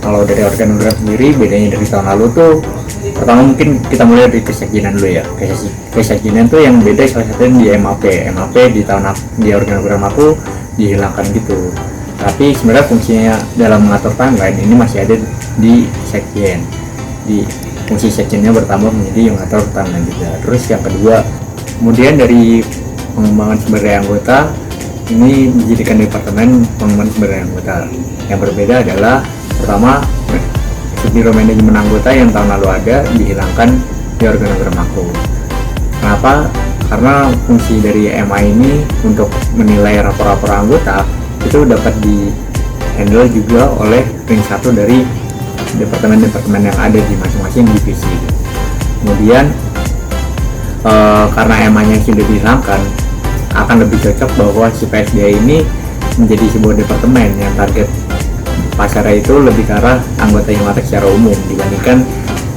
Kalau dari organ-organ sendiri bedanya dari tahun lalu tuh, pertama mungkin kita mulai dari kesekjenan dulu ya. Kesekjenan tuh yang beda salah satunya di MAP di organ-organ aku dihilangkan gitu. Tapi sebenarnya fungsinya dalam mengatur timeline ini masih ada di sekjen. Di fungsi sekjennya bertambah menjadi mengatur timeline juga. Terus yang kedua, kemudian dari pengembangan sumber daya anggota ini dijadikan departemen pengembangan sumber daya anggota. Yang berbeda adalah pertama, Biro Manajemen Anggota yang tahun lalu ada dihilangkan di organ-organ makro. Kenapa? Karena fungsi dari MA ini untuk menilai rapor-rapor anggota itu dapat di handle juga oleh ring 1 dari departemen-departemen yang ada di masing-masing divisi. Kemudian karena MA-nya sudah dihilangkan, akan lebih cocok bahwa si PSDA ini menjadi sebuah departemen yang target pasarnya itu lebih ke arah anggota Himatek secara umum dibandingkan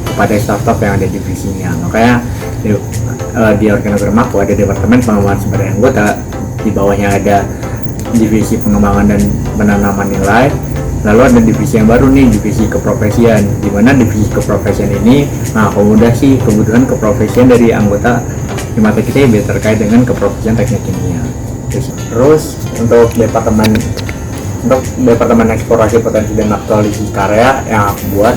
kepada staf-staf yang ada di divisinya. Makanya di organ-organ makro ada departemen pengembangan sumber daya anggota, di bawahnya ada divisi pengembangan dan penanaman nilai, lalu ada divisi yang baru nih, divisi keprofesian, di mana divisi keprofesian ini mengakomodasi kebutuhan keprofesian dari anggota Himatek ITB terkait dengan keprofesian teknik kimia. Terus untuk departemen eksplorasi potensi dan aktualisasi karya yang aku buat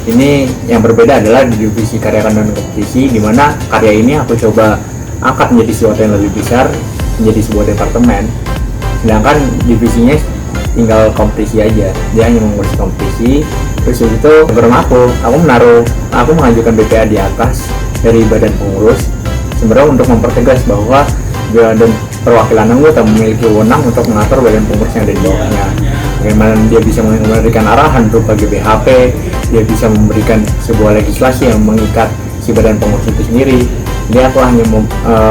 ini, yang berbeda adalah di divisi karya dan kompetisi, di mana karya ini aku coba angkat menjadi sesuatu yang lebih besar, menjadi sebuah departemen, sedangkan divisinya tinggal kompetisi aja, dia hanya mengurus kompetisi. Terus itu bermaku aku mengajukan BPA di atas dari badan pengurus, sebenarnya untuk mempertegas bahwa badan perwakilan anggota memiliki wewenang untuk mengatur badan pengurus yang ada di bawahnya. Bagaimana dia bisa memberikan arahan berupa GBHP, dia bisa memberikan sebuah legislasi yang mengikat si badan pengurus itu sendiri. Jadi aku hanya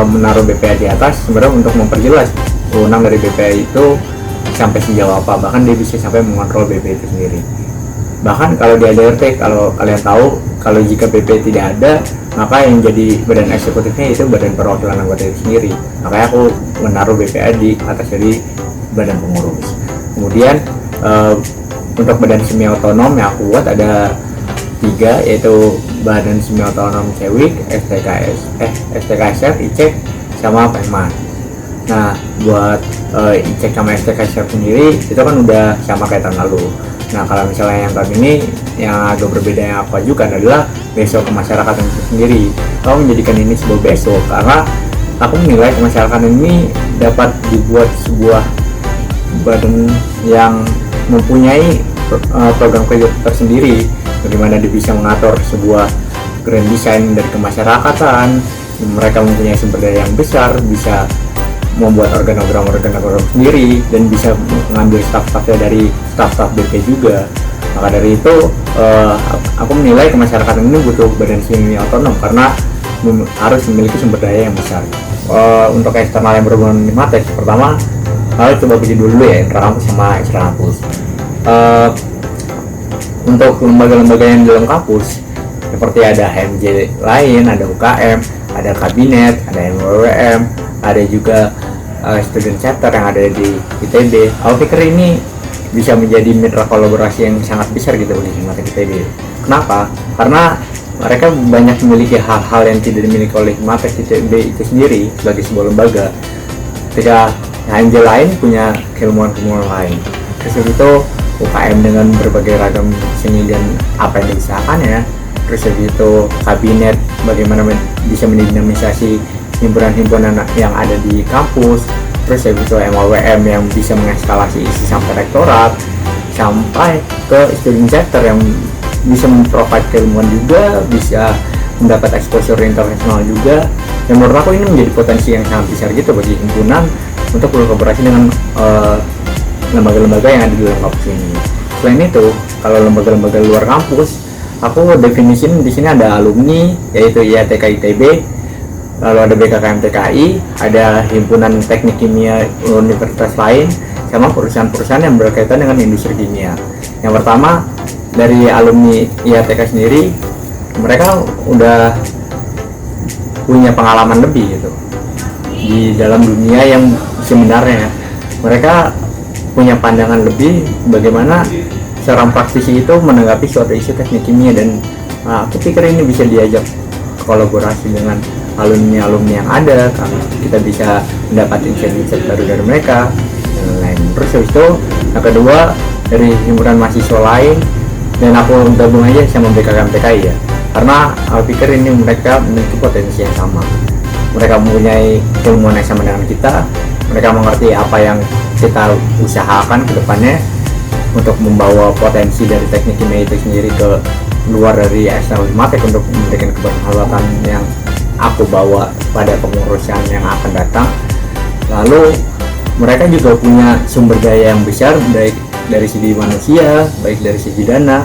menaruh BPA di atas sebenarnya untuk memperjelas wewenang dari BPA itu sampai sejauh apa, bahkan dia bisa sampai mengontrol BPA itu sendiri. Bahkan kalau di ADRT, kalau kalian tahu, kalau jika BPA tidak ada, maka yang jadi badan eksekutifnya itu badan perwakilan anggota itu sendiri. Makanya aku menaruh BPA di atas dari badan pengurus. Kemudian untuk badan semi otonom yang aku buat ada 3, yaitu badan semi otonom Cewik, STKSF, ICEK, sama Pemman. Nah, buat ICEK sama STKSF sendiri itu kan udah sama kayak tahun lalu. Nah, kalau misalnya yang tahun ini yang agak berbeda yang aku ajukan adalah besok kemasyarakatan itu sendiri. Aku menjadikan ini sebuah besok karena aku menilai kemasyarakatan ini dapat dibuat sebuah badan yang mempunyai program kerja tersendiri, bagaimana dia bisa mengatur sebuah grand design dari kemasyarakatan. Mereka mempunyai sumber daya yang besar, bisa membuat organ-organ sendiri, dan bisa mengambil staff-staffnya dari staff-staff BP juga. Maka dari itu aku menilai kemasyarakatan ini butuh badan semi otonom karena harus memiliki sumber daya yang besar. Untuk eksternal yang berhubungan dengan Himatek, pertama coba bikin dulu ya intrakampus sama ekstrakampus. Untuk lembaga-lembaga yang dalam kampus seperti ada HMJ lain, ada UKM, ada kabinet, ada MWWM, ada juga student chapter yang ada di ITB. Aku pikir ini bisa menjadi mitra kolaborasi yang sangat besar gitu bagi Himatek ITB. Kenapa? Karena mereka banyak memiliki hal-hal yang tidak dimiliki oleh Himatek ITB itu sendiri sebagai sebuah lembaga. Ketika HMJ lain punya keilmuan-keilmuan lain. Terus itu UKM dengan berbagai ragam seni dan apa yang diusahakannya. Terus itu kabinet bagaimana bisa mendinamisasi himpunan-himpunan yang ada di kampus. Terus itu MAWM yang bisa mengeskalasi isi sampai rektorat, sampai ke student chapter yang bisa memprovide keilmuan juga, bisa mendapat exposure internasional juga. Yang menurut aku ini menjadi potensi yang sangat besar gitu bagi himpunan untuk berkolaborasi dengan lembaga-lembaga yang ada di dalam kampus ini. Selain itu, kalau lembaga-lembaga luar kampus, aku definisiin di sini ada alumni, yaitu IATK ITB, lalu ada BKKM TKI, ada himpunan teknik kimia universitas lain, sama perusahaan-perusahaan yang berkaitan dengan industri kimia. Yang pertama, dari alumni IATK sendiri, mereka udah punya pengalaman lebih gitu di dalam dunia yang sebenarnya. Mereka punya pandangan lebih bagaimana seorang praktisi itu menanggapi suatu isu teknik kimia, dan aku pikir ini bisa diajak kolaborasi dengan alumni-alumni yang ada, karena kita bisa mendapat insight baru dari mereka dan lain-lain. Terus habis itu yang kedua, dari himpunan mahasiswa lain, dan aku gabung aja sama BKKMTKI ya, karena aku pikir ini mereka memiliki potensi yang sama. Mereka mempunyai keilmuan yang sama dengan kita, mereka mengerti apa yang kita usahakan ke depannya untuk membawa potensi dari teknik kimia itu sendiri ke luar dari eksternal Himatek untuk memberikan kebermanfaatan yang aku bawa pada pengurusan yang akan datang. Lalu mereka juga punya sumber daya yang besar, baik dari segi manusia, baik dari segi dana.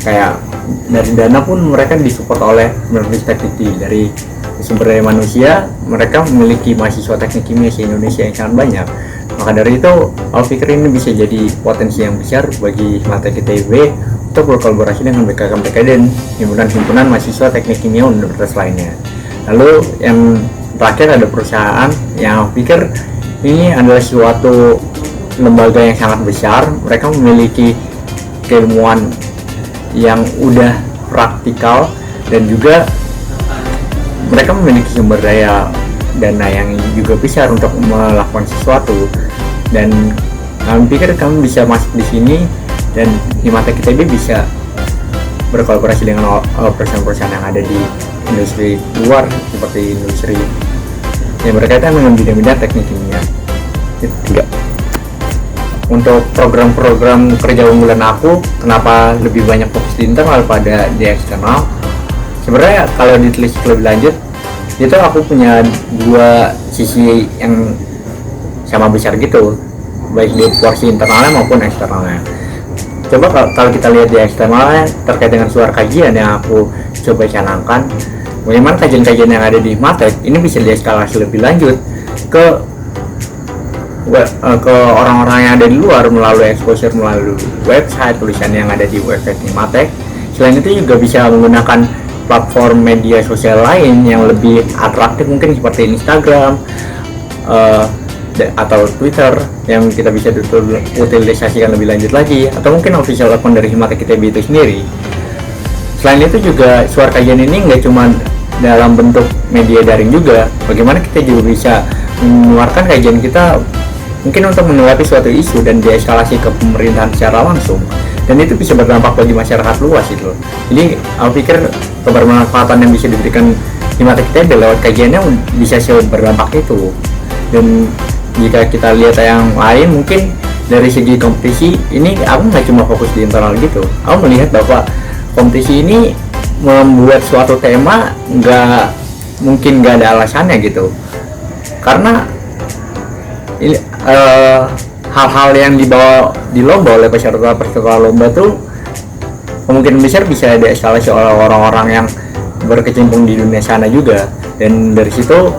Kayak dari dana pun mereka disupport oleh Universitas Teknik. Dari sumber daya manusia, mereka memiliki mahasiswa teknik kimia di Indonesia yang sangat banyak. Maka dari itu, aku pikir ini bisa jadi potensi yang besar bagi Himatek ITB untuk berkolaborasi dengan BKKMTKI dan himpunan-himpunan mahasiswa teknik kimia universitas lainnya. Lalu yang terakhir ada perusahaan yang aku pikir ini adalah suatu lembaga yang sangat besar. Mereka memiliki keilmuan yang udah praktikal, dan juga mereka memiliki sumber daya dana yang juga besar untuk melakukan sesuatu. Dan kami pikir kami bisa masuk di sini, dan Himatek ITB bisa berkolaborasi dengan perusahaan-perusahaan yang ada di industri luar, seperti industri yang berkaitan dengan bidang-bidang teknik kimia. Tiga. Untuk program-program kerja unggulan aku, kenapa lebih banyak fokus di internal pada di eksternal? Sebenarnya kalau ditelisik lebih lanjut, itu aku punya dua sisi yang sama besar gitu, baik di porsi internalnya maupun eksternalnya. Coba kalau kita lihat di eksternalnya terkait dengan suara kajian yang aku coba canangkan, bagaimana kajian-kajian yang ada di Himatek ini bisa dieskalasi lebih lanjut ke orang-orang yang ada di luar melalui exposure, melalui website, tulisan yang ada di website Himatek. Selain itu juga bisa menggunakan platform media sosial lain yang lebih atraktif, mungkin seperti Instagram atau Twitter, yang kita bisa utilisasikan lebih lanjut lagi, atau mungkin official account dari Himatek ITB itu sendiri. Selain itu juga suara kajian ini nggak cuma dalam bentuk media daring juga, bagaimana kita juga bisa mengeluarkan kajian kita mungkin untuk menanggapi suatu isu dan dieskalasi ke pemerintahan secara langsung, dan itu bisa berdampak bagi masyarakat luas itu. Jadi aku pikir kebermanfaatan yang bisa diberikan Himatek ITB lewat kajiannya bisa berdampak itu. Dan jika kita lihat yang lain, mungkin dari segi kompetisi ini aku nggak cuma fokus di internal gitu, aku melihat bahwa kompetisi ini membuat suatu tema mungkin nggak ada alasannya gitu, karena ini hal-hal yang dibawa di lomba oleh peserta lomba tuh kemungkinan besar bisa dieskalasi oleh orang-orang yang berkecimpung di dunia sana juga, dan dari situ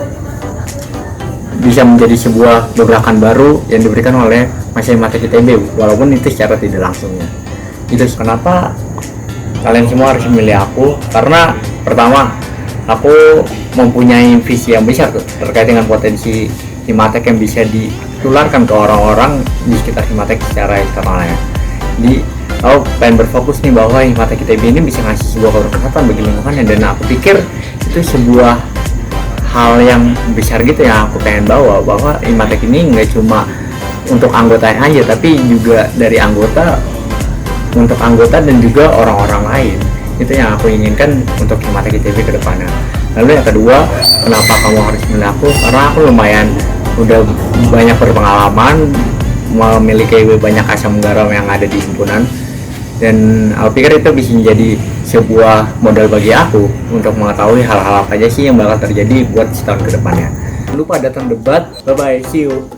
bisa menjadi sebuah gebrakan baru yang diberikan oleh mahasiswa Himatek ITB, walaupun itu secara tidak langsungnya. Itu kenapa kalian semua harus memilih aku, karena pertama, aku mempunyai visi yang besar terkait dengan potensi Himatek yang bisa ditularkan ke orang-orang di sekitar Himatek secara eksternalnya. Jadi aku pengen berfokus nih bahwa Himatek ITB ini bisa ngasih sebuah kebermanfaatan bagi lingkungannya, dan aku pikir itu sebuah hal yang besar gitu yang aku pengen bawa, bahwa Himatek ini nggak cuma untuk anggotanya aja, tapi juga dari anggota untuk anggota dan juga orang-orang lain. Itu yang aku inginkan untuk Himatek ITB ke depannya. Lalu yang kedua, kenapa kamu harus milih aku? Karena aku lumayan udah banyak berpengalaman, memiliki banyak asam garam yang ada di himpunan, dan aku pikir itu bisa menjadi sebuah modal bagi aku untuk mengetahui hal-hal apa aja sih yang bakal terjadi buat setahun ke depannya. Jangan lupa datang debat. Bye bye, see you.